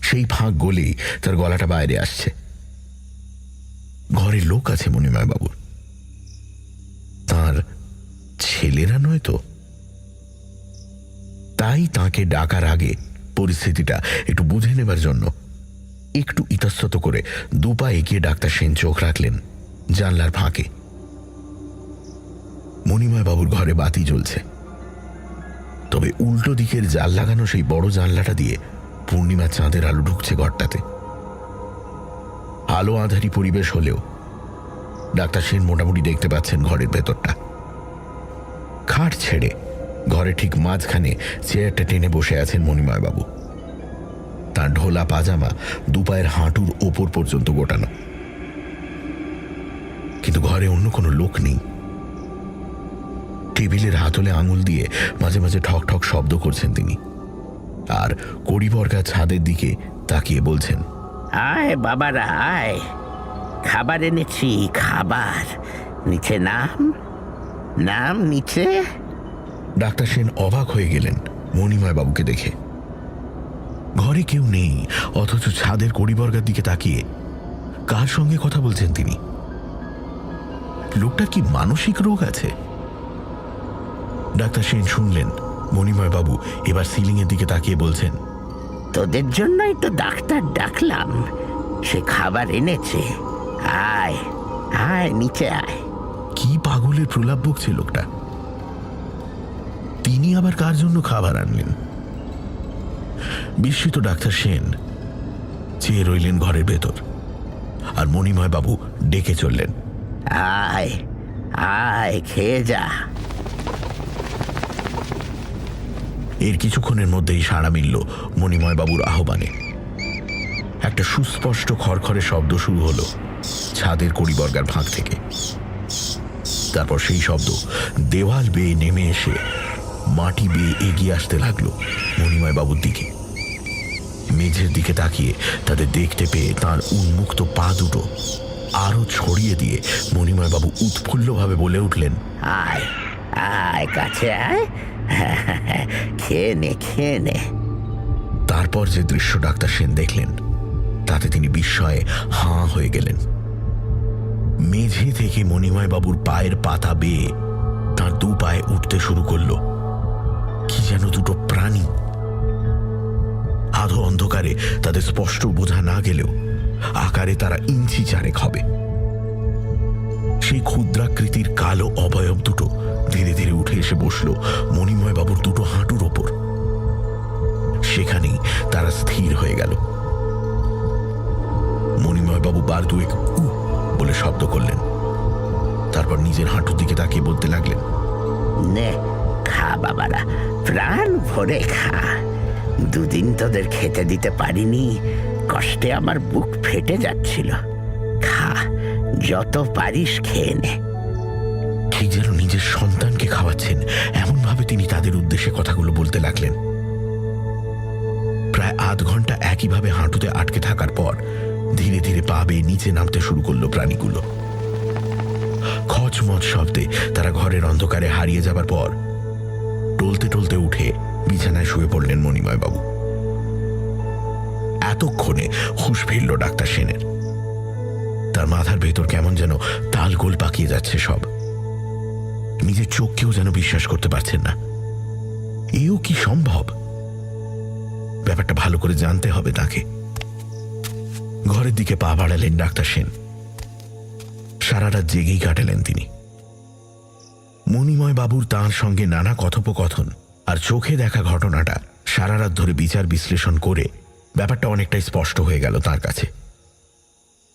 সেই ফাঁক গলেই তার গলাটা বাইরে আসছে। ঘরে লোক আছে মণিময়বাবুর। তার ছেলেরা নয় তো? তাই তাকে ডাকার আগে পরিস্থিতিটা একটু বুঝে নেবার জন্য একটু ইতস্তত করে 2 পা এগিয়ে ডাক্তার সেন চোখ রাখলেন জানলার ফাঁকে। মণিময়বাবুর ঘরে বাতি জ্বলছে, তবে উল্টো দিকের জাল লাগানো সেই বড় জানলাটা দিয়ে পূর্ণিমা চাঁদের আলো ঢুকছে ঘরটাতে। আলো আঁধারি পরিবেশ হলেও ডাক্তার সেন মোটামুটি দেখতে পাচ্ছেন ঘরের ভেতরটা। খাট ছেড়ে ঘরে ঠিক মাঝখানে চেয়ারটা টেনে বসে আছেন মণিময়বাবু। তার ঢোলা পাজামা 2 পায়ের হাঁটুর ওপর পর্যন্ত গোটানো, কিন্তু ঘরে অন্য কোনো লোক নেই। টেবিলের হাতলে আঙুল দিয়ে মাঝে মাঝে ঠক ঠক শব্দ করছেন তিনি, আর কড়িবর্গা ছাদের দিকে তাকিয়ে বলছেন, আয় বাবারা আয়, খাবার এনেছি, খাবার। নিচে নাম, নাম নিচে। ডাক্তার সেন অবাক হয়ে গেলেন মণিময় বাবুকে দেখে। ঘরে কেউ নেই, অথচ ছাদের কড়িবর্গার দিকে তাকিয়ে কার সঙ্গে কথা বলছেন তিনি? লোকটার কি মানসিক রোগ আছে? ডাক্তার সেন শুনলেন মণিময় বাবু এবার সিলিংয়ের দিকে তাকিয়ে বলছেন, তোদের জন্যই তো ডাক্তার ডাকলাম, সে খাবার এনেছে। আয় আয়, নিচে আয়। কি পাগলের প্রলাপ বকছে লোকটা? তিনি আবার কার জন্য খাবার আনলেন? বিস্মিত ডাক্তার সেন চেয়ে রইলেন ঘরের ভেতর, আর মণিময় বাবু ডেকে চললেন, আয় আয়, খেয়ে যা। এর কিছুক্ষণের মধ্যেই সাড়া মিলল মণিময় বাবুর আহ্বানে। একটা সুস্পষ্ট খড়খড়ে শব্দ শুরু হলো ছাদের কড়িবর্গার ফাঁক থেকে। তারপর সেই শব্দ দেওয়াল বেয়ে নেমে এসে মাটি বেয়ে এগিয়ে আসতে লাগলো মণিময় বাবুর দিকে। মেঝের দিকে তাকিয়ে তাদের দেখতে পেয়ে তার উন্মুক্ত পা দুটো আরো ছড়িয়ে দিয়ে মণিময় বাবু উৎফুল্লভাবে বলে উঠলেন, আয় আয়, কাছে আয়, খেয়ে নে, খেয়ে নে। তারপর যে দৃশ্য ডাক্তার সেন দেখলেন তাতে তিনি বিস্ময়ে হাঁ হয়ে গেলেন। মেঝে থেকে মণিময় বাবুর পায়ের পাতা বেয়ে তার দু পায়ে উঠতে শুরু করলো কি যেন দুটো প্রাণী। আধো অন্ধকারে তাদের স্পষ্ট বোঝা না গেলেও আকারে তারা ইঞ্চি চারেক হবে। সেই ক্ষুদ্রাকৃতির কালো অবয়ব দুটো ধীরে ধীরে উঠে এসে বসল মণিময় বাবুর দুটো হাঁটুর ওপর। সেখানেই তারা স্থির হয়ে গেল। মণিময় বাবু বার দুয়েক উ বলে শব্দ করলেন, তারপর নিজের হাঁটুর দিকে তাকিয়ে বলতে লাগলেন, নে খা বাবারা, প্রাণ ভরে খা। দুদিন তোদের খেতে দিতে পারিনি, কষ্টে আমার বুক ফেটে যাচ্ছিল। খা, যত পারিস খেয়ে নে। ঠিক যেন নিজের সন্তানকে খাওয়াচ্ছেন এমনভাবে তিনি তাদের উদ্দেশ্যে কথাগুলো বলতে লাগলেন। প্রায় আধ ঘন্টা একইভাবে হাঁটুতে আটকে থাকার পর ধীরে ধীরে পা বেয়ে নিচে নামতে শুরু করলো প্রাণীগুলো। খচমচ শব্দে তারা ঘরের অন্ধকারে হারিয়ে যাবার পর টলতে টলতে উঠে বিছানায় শুয়ে পড়লেন মণিময় বাবু। এতক্ষণে হুঁশ ফিরল ডাক্তার সেনের। তার মাথার ভেতর কেমন যেন তালগোল পাকিয়ে যাচ্ছে সব। নিজের চোখকেও যেন বিশ্বাস করতে পারছেন না। এও কি সম্ভব? ব্যাপারটা ভালো করে জানতে হবে তাকে। ঘরের দিকে পা বাড়ালেন ডাক্তার সেন। সারা রাত জেগেই কাটালেন তিনি। মণিময় বাবুর তাঁর সঙ্গে নানা কথোপকথন আর চোখে দেখা ঘটনাটা সারা রাত ধরে বিচার বিশ্লেষণ করে ব্যাপারটা অনেকটাই স্পষ্ট হয়ে গেল তার কাছে।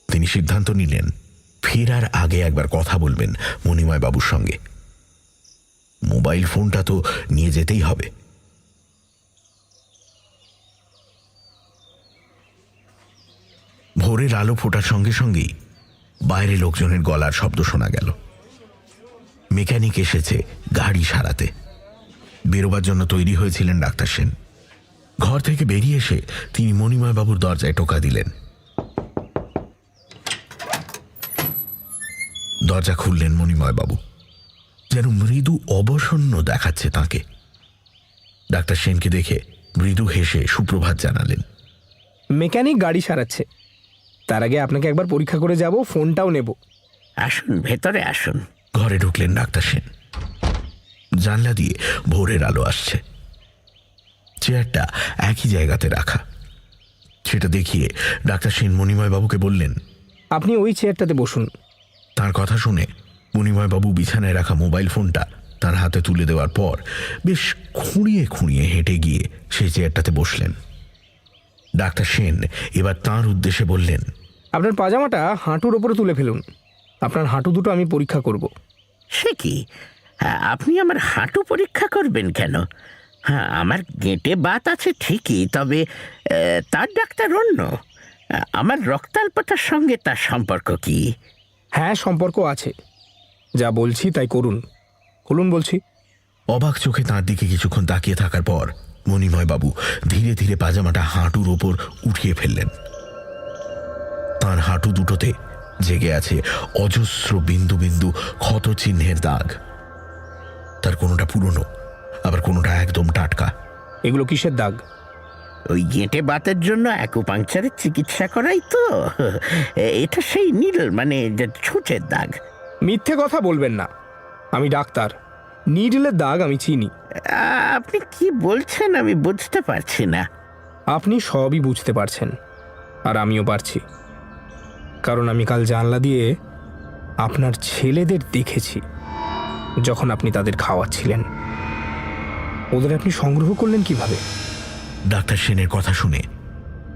তিনি সিদ্ধান্ত নিলেন ফেরার আগে একবার কথা বলবেন মণিময় বাবুর সঙ্গে। মোবাইল ফোনটা তো নিয়ে যেতেই হবে। ভোরের আলো ফোটার সঙ্গে সঙ্গেই বাইরে লোকজনের গলার শব্দ শোনা গেল। মেকানিক এসেছে গাড়ি সারাতে। বেরোবার জন্য তৈরি হয়েছিলেন ডাক্তার সেন। ঘর থেকে বেরিয়ে এসে তিনি মণিময় বাবুর দরজায় টোকা দিলেন। দরজা খুললেন মণিময় বাবু। যেন মৃদু অবসন্ন দেখাচ্ছে তাকে। ডাক্তার সেনকে দেখে মৃদু হেসে সুপ্রভাত জানালেন। মেকানিক গাড়ি সারাচ্ছে, তার আগে আপনাকে একবার পরীক্ষা করে যাব, ফোনটাও নেব। আসুন, ভেতরে আসুন। ঘরে ঢুকলেন ডাক্তার সেন। জানলা দিয়ে ভোরের আলো আসছে। চেয়ারটা একই জায়গাতে রাখা। সেটা দেখিয়ে ডাক্তার সেন মণিময় বাবুকে বললেন, আপনি ওই চেয়ারটাতে বসুন। তার কথা শুনে মণিময় বাবু বিছানায় রাখা মোবাইল ফোনটা তার হাতে তুলে দেওয়ার পর বেশ খুঁড়িয়ে খুঁড়িয়ে হেঁটে গিয়ে সেই চেয়ারটাতে বসলেন। ডাক্তার সেন এবার তাঁর উদ্দেশ্যে বললেন, আপনার পাজামাটা হাঁটুর ওপরে তুলে ফেলুন, আপনার হাঁটু দুটো আমি পরীক্ষা করব। সে কি, আপনি আমার হাঁটু পরীক্ষা করবেন কেন? হ্যাঁ, আমার গেঁটে বাত আছে ঠিকই, তবে তার ডাক্তার অন্য। আমার রক্তাল্পতার সঙ্গে তার সম্পর্ক কি? হ্যাঁ, সম্পর্ক আছে। যা বলছি তাই করুন। খুলুন বলছি। অবাক চোখে তাঁর দিকে কিছুক্ষণ তাকিয়ে থাকার পর মণিময় বাবু ধীরে ধীরে পাজামাটা হাঁটুর ওপর উঠিয়ে ফেললেন। তাঁর হাঁটু দুটোতে জেগে আছে অজস্র বিন্দু বিন্দু ক্ষত চিহ্নের দাগ। তার কোনোটা পুরনো, আবার কোনোটা একদম টাটকা। এগুলো কিসের দাগ? ওই গেঁটে বাতের জন্য অ্যাকুপাংচারের চিকিৎসা করাই তো। এটা সেই নীল মানে যে ছুঁচের দাগ। মিথ্যে কথা বলবেন না, আমি ডাক্তার, নিডলের দাগ আমি চিনি। আপনি কি বলছেন আমি বুঝতে পারছি না। আপনি সবই বুঝতে পারছেন, আর আমিও পারছি, কারণ আমি কাল জানলা দিয়ে আপনার ছেলেদের দেখেছি যখন আপনি তাদের খাওয়াচ্ছিলেন। ওদের আপনি সংগ্রহ করলেন কিভাবে? ডাক্তার সেনের কথা শুনে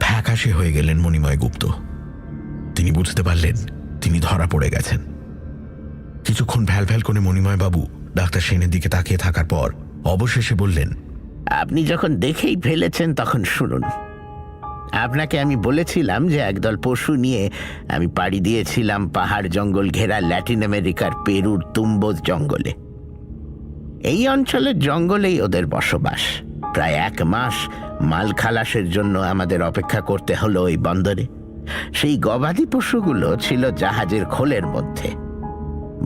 ফ্যাকাশে হয়ে গেলেন মণিময় গুপ্ত। তিনি বুঝতে পারলেন তিনি ধরা পড়ে গেছেন। কিছুক্ষণ ভ্যাল ভ্যাল করে মণিময় বাবু ডাক্তার সেনের দিকে তাকিয়ে থাকার পর অবশেষে বললেন, আপনি যখন দেখেই ফেলেছেন তখন শুনুন। আপনাকে আমি বলেছিলাম যে একদল পশু নিয়ে আমি পাড়ি দিয়েছিলাম পাহাড় জঙ্গল ঘেরা ল্যাটিন আমেরিকার পেরুর তুম্বোজ জঙ্গলে। এই অঞ্চলের জঙ্গলেই ওদের বসবাস। প্রায় 1 মাস মাল খালাসের জন্য আমাদের অপেক্ষা করতে হলো ওই বন্দরে। সেই গবাদি পশুগুলো ছিল জাহাজের খোলের মধ্যে।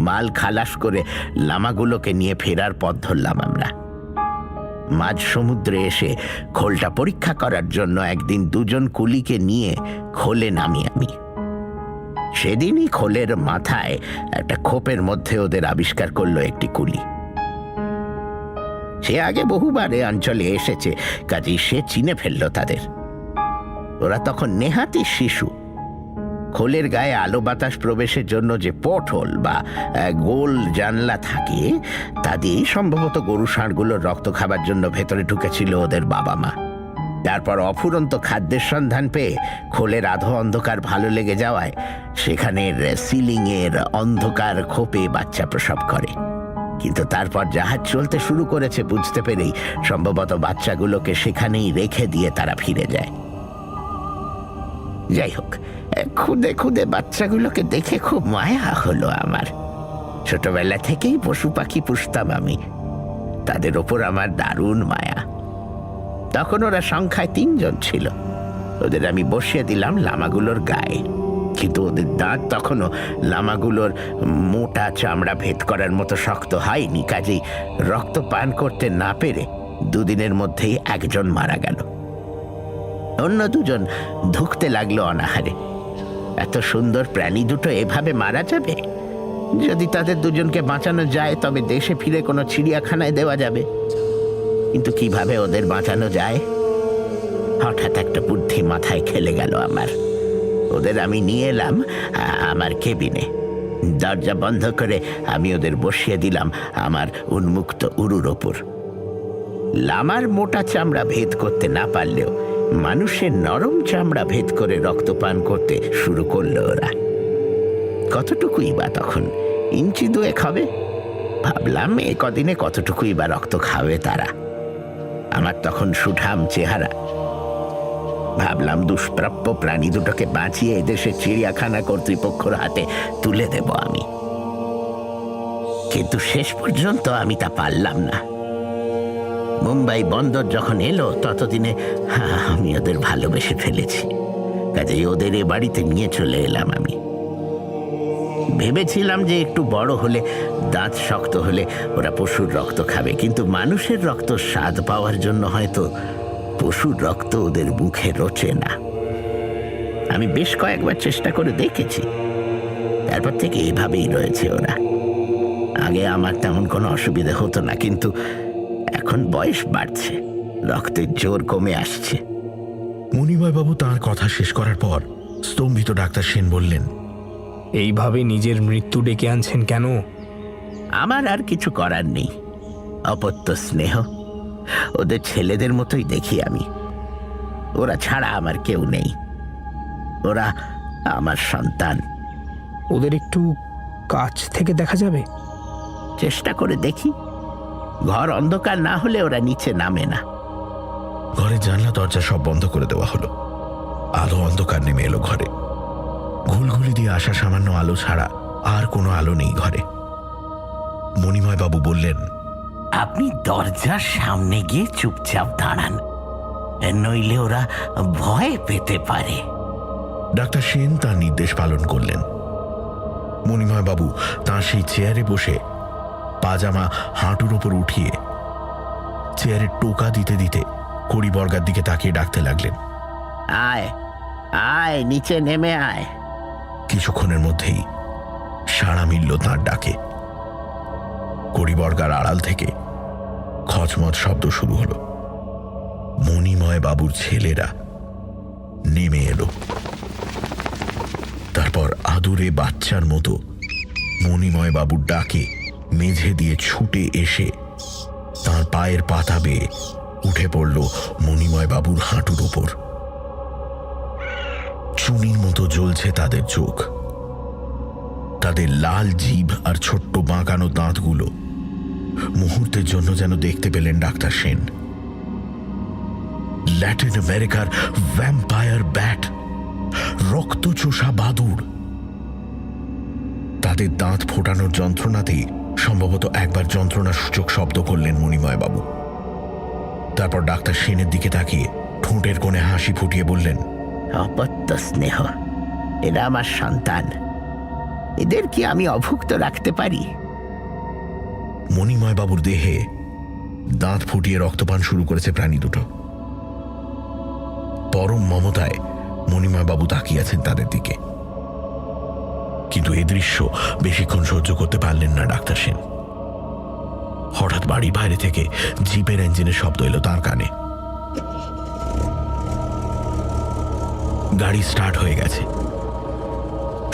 মাল খালাস করে লামাগুলোকে নিয়ে ফেরার পথ ধরলাম আমরা। মাঝ সমুদ্রে এসে খোলটা পরীক্ষা করার জন্য একদিন 2 জন কুলিকে নিয়ে খোলে নামি আমি। সেদিনই খোলের মাথায় একটা খোপের মধ্যে ওদের আবিষ্কার করলো একটি কুলি। সে আগে বহুবার এ অঞ্চলে এসেছে, কাজেই সে চিনে ফেললো তাদের। ওরা তখন নেহাতি শিশু। খোলের গায়ে আলো বাতাস প্রবেশের জন্য যে পটহোল বা গোল জানলা থাকে, তা দিয়েই সম্ভবত গরু ষাঁড়গুলোর রক্ত খাবার জন্য ভেতরে ঢুকেছিল ওদের বাবা মা। তারপর অফুরন্ত খাদ্যের সন্ধান পেয়ে খোলের আধো অন্ধকার ভালো লেগে যাওয়ায় সেখানের সিলিংয়ের অন্ধকার খোপে বাচ্চা প্রসব করে। কিন্তু তারপর জাহাজ চলতে শুরু করেছে বুঝতে পেরেই সম্ভবত বাচ্চাগুলোকে সেখানেই রেখে দিয়ে তারা ফিরে যায়। যাই হোক, খুদে খুদে বাচ্চাগুলোকে দেখে খুব মায়া হলো আমার। ছোটবেলা থেকেই পশু পাখি পুষতাম আমি, তাদের ওপর আমার দারুণ মায়া। তখন ওরা সংখ্যায় 3 জন ছিল। ওদের আমি বসিয়ে দিলাম লামাগুলোর গায়ে, কিন্তু ওদের দাঁত তখনও লামাগুলোর মোটা চামড়া ভেদ করার মতো শক্ত হয়নি। কাজেই রক্ত পান করতে না পেরে 2 দিনের মধ্যেই একজন মারা গেল। অন্য 2 জন ধুঁকতে লাগলো অনাহারে। এত সুন্দর প্রাণী দুটো এভাবে মারা যাবে? যদি তাদের 2 জনকে বাঁচানো যায় তবে দেশে ফিরে কোনো চিড়িয়াখানায় দেওয়া যাবে। কিন্তু কিভাবে ওদের বাঁচানো যায়? হঠাৎ একটা বুদ্ধি মাথায় খেলে গেল আমার। ওদের আমি নিয়ে এলাম আমার কেবিনে। দরজা বন্ধ করে আমি ওদের বসিয়ে দিলাম আমার উন্মুক্ত উরুর ওপর। লামার মোটা চামড়া ভেদ করতে না পারলেও মানুষের নরম চামড়া ভেদ করে রক্ত পান করতে শুরু করলো ওরা। কতটুকুই বা তখন, 1 ইঞ্চি 2 হবে। ভাবলাম কদিনে কতটুকুই বা রক্ত খাবে তারা। আমার তখন সুঠাম চেহারা। ভাবলাম দুষ্প্রাপ্য প্রাণী দুটোকে বাঁচিয়ে এদেশের চিড়িয়াখানা কর্তৃপক্ষের হাতে তুলে দেব আমি। কিন্তু শেষ পর্যন্ত আমি তা পারলাম না। মুম্বাই বন্দর যখন এলো ততদিনে আমি ওদের ভালোবেসে ফেলেছি। কাজেই ওদের এ বাড়িতে নিয়ে চলে এলাম আমি। ভেবেছিলাম যে একটু বড় হলে, দাঁত শক্ত হলে ওরা পশুর রক্ত খাবে, কিন্তু মানুষের রক্ত স্বাদ পাওয়ার জন্য হয়তো পশুর রক্ত ওদের মুখে রোচে না। আমি বেশ কয়েকবার চেষ্টা করে দেখেছি, তারপর থেকে এভাবেই রয়েছে ওরা। আগে আমার তেমন কোনো অসুবিধা হতো না, কিন্তু এখন বয়স বাড়ছে, রক্তের জোর কমে আসছে। মণিময় বাবু তাঁর কথা শেষ করার পর স্তম্ভিত ডাক্তার সেন বললেন, এইভাবে নিজের মৃত্যু ডেকে আনছেন কেন? আমার আর কিছু করার নেই। অপত্য স্নেহ, ওদের ছেলেদের মতোই দেখি আমি। ওরা ছাড়া আমার কেউ নেই, ওরা আমার সন্তান। ওদের একটু কাছ থেকে দেখা যাবে? চেষ্টা করে দেখি। ঘর অন্ধকার না হলে ওরা নিচে নামে না। ঘরের জানলা দরজা সব বন্ধ করে দেওয়া হলো। আলো অন্ধকার নেমে এলো ঘরে। ঘুলঘুলি দিয়ে আসা সামান্য আলো ছাড়া আর কোনো আলো নেই ঘরে। মণিময় বাবু বললেন, আপনি দরজার সামনে গিয়ে চুপচাপ দাঁড়ান, নইলে ওরা ভয় পেতে পারে। ডাক্তার সেন তার নির্দেশ পালন করলেন। মণিময় বাবু তাঁর সেই চেয়ারে বসে পাজামা হাঁটুর ওপর উঠিয়ে চেয়ারে টোকা দিতে দিতে কড়ি বর্গার দিকে তাকিয়ে ডাকতে লাগলেন, আয় আয়, নিচে নেমে আয়। কিছুক্ষণের মধ্যেই সাড়া মিলল তাঁর ডাকে। কড়ি বর্গার আড়াল থেকে খচমচ শব্দ শুরু হলো। মণিময় বাবুর ছেলেরা নেমে এলো। তারপর আদুরে বাচ্চার মতো মণিময় বাবুর ডাকে মেঝে দিয়ে ছুটে এসে তাঁর পায়ের পাতা বেয়ে উঠে পড়ল মণিময় বাবুর হাঁটুর ওপর। চুনির মতো জ্বলছে তাদের চোখ, তাদের লাল জিভ আর ছোট্ট বাঁকানো দাঁতগুলো মুহূর্তের জন্য যেন দেখতে পেলেন ডাক্তার সেন। ল্যাটিন আমেরিকার ভ্যাম্পায়ার ব্যাট, রক্তচোষা বাদুড়। তাদের দাঁত ফোটানোর যন্ত্রণাতেই সম্ভবত একবার যন্ত্রণাসূচক শব্দ করলেন মণিময় বাবু। তারপর ডাক্তার সেনের দিকে তাকিয়ে ঠোঁটের কোণে হাসি ফুটিয়ে বললেন, অপত্য স্নেহ, এরা আমার সন্তান, এদের কি আমি অভুক্ত রাখতে পারি? মণিময় বাবুর দেহে দাঁত ফুটিয়ে রক্তপান শুরু করেছে প্রাণী দুটো। পরম মমতায় মণিময় বাবু তাকিয়ে আছেন তাদের দিকে। কিন্তু এ দৃশ্য বেশিক্ষণ সহ্য করতে পারলেন না ডাক্তার সেন। হঠাৎ বাড়ির বাইরে থেকে জিপের ইঞ্জিনের শব্দ এলো তার কানে। গাড়ি স্টার্ট হয়ে গেছে।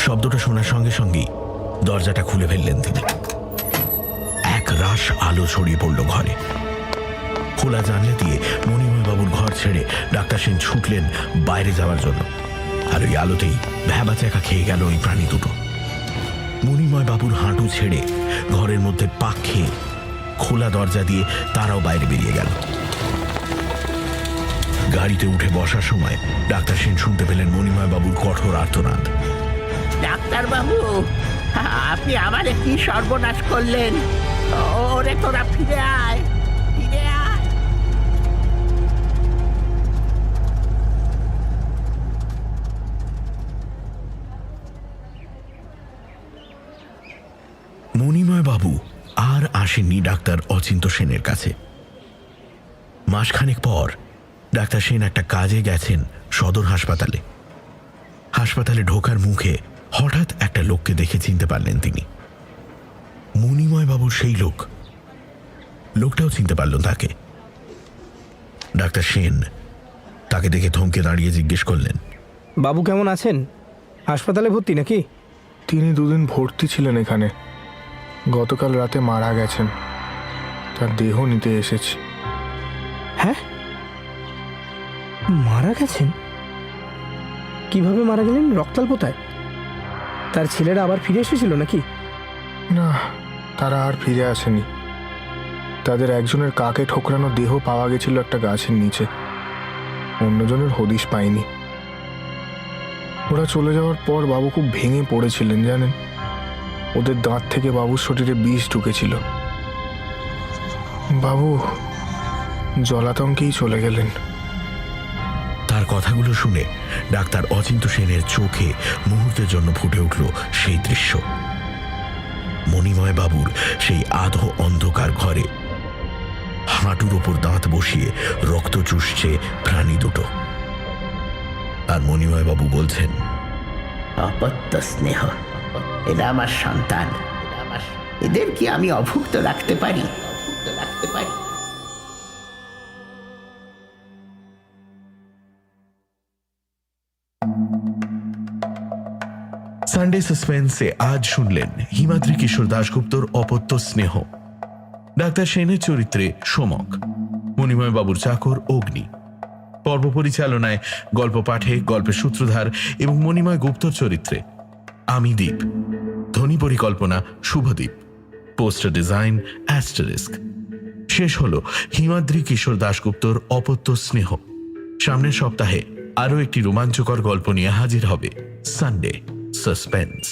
শব্দটা শোনার সঙ্গে সঙ্গেই দরজাটা খুলে ফেললেন তিনি। এক রাশ আলো ছড়িয়ে পড়ল ঘরে। খোলা জানলা দিয়ে মণিময় বাবুর ঘর ছেড়ে ডাক্তার সেন ছুটলেন বাইরে যাওয়ার জন্য। আর ওই আলোতেই ভ্যাবা চেকা খেয়ে গেল ওই প্রাণী দুটো। মণিময় বাবুর হাঁটু ছেড়ে ঘরের মধ্যে পাক খেয়ে খোলা দরজা দিয়ে তারাও বাইরে বেরিয়ে গেল। গাড়িতে উঠে বসার সময় ডাক্তার সেন শুনতে পেলেন মণিময় বাবুর কঠোর আর্তনাদ। ডাক্তার বাবু, আপনি আমারে কি সর্বনাশ করলেন? ওরে তোরা ফিরে আয়, ফিরে আয়। মণিময় বাবু আর আসেননি ডাক্তার অচিন্ত সেনের কাছে। মাসখানেক পর ডাক্তার সেন একটা কাজে গেছেন সদর হাসপাতালে। হাসপাতালে ঢোকার মুখে হঠাৎ একটা লোককে দেখে চিনতে পারলেন তিনি। মণিময় বাবুর সেই লোক। লোকটাও চিনতে পারল তাকে। ডাক্তার সেন তাকে দেখে থমকে দাঁড়িয়ে জিজ্ঞেস করলেন, বাবু কেমন আছেন? হাসপাতালে ভর্তি নাকি? তিনি দুদিন ভর্তি ছিলেন এখানে। গতকাল রাতে মারা গেছেন। তার দেহ নিতে এসেছি। হ্যাঁ, মারা গেছেন? কিভাবে মারা গেলেন? রক্তাল্পতায়? তার ছেলেরা আবার ফিরে এসেছিল নাকি? না, তারা আর ফিরে আসেনি। তাদের একজনের কাকে ঠোকরানো দেহ পাওয়া গেছিল একটা গাছের নিচে। অন্যজনের হদিশ পায়নি। ওরা চলে যাওয়ার পর বাবু খুব ভেঙে পড়েছিলেন জানেন। ওদের দাঁত থেকে বাবুর শরীরে বিষ ঢুকেছিল। বাবু জলাতঙ্কেই চলে গেলেন। তার কথাগুলো শুনে ডাক্তার অচিন্ত সেনের চোখে মুহূর্তের জন্য ফুটে উঠল সেই দৃশ্য। মণিময় বাবুর সেই আধো অন্ধকার ঘরে হাঁটুর ওপর দাঁত বসিয়ে রক্ত চুষছে প্রাণী দুটো। আর মণিময় বাবু বলছেন, অপত্য স্নেহ, এরা আমার সন্তান, এদের কি আমি অভুক্ত রাখতে পারি? রাখতে পারি। সানডে সাসপেন্সে আজ শুনলেন হিমাদ্রি কিশোর দাশগুপ্তর অপত্য স্নেহ। ডাক্তার সেনের চরিত্রে সোমক, মণিময় বাবুর চাকর অগ্নি। পর্ব পরিচালনায় গল্প পাঠে, গল্পের সূত্রধার এবং মণিময় গুপ্তর চরিত্রে আমি দীপ। ধ্বনি পরিকল্পনা শুভদীপ। Poster design asterisk. শেষ হল হিমাদ্রি কিশোর দাশগুপ্তর অপত্য স্নেহ। সামনের সপ্তাহে আরও একটি রোমাঞ্চকর গল্প নিয়ে হাজির হবে সানডে সাসপেন্স।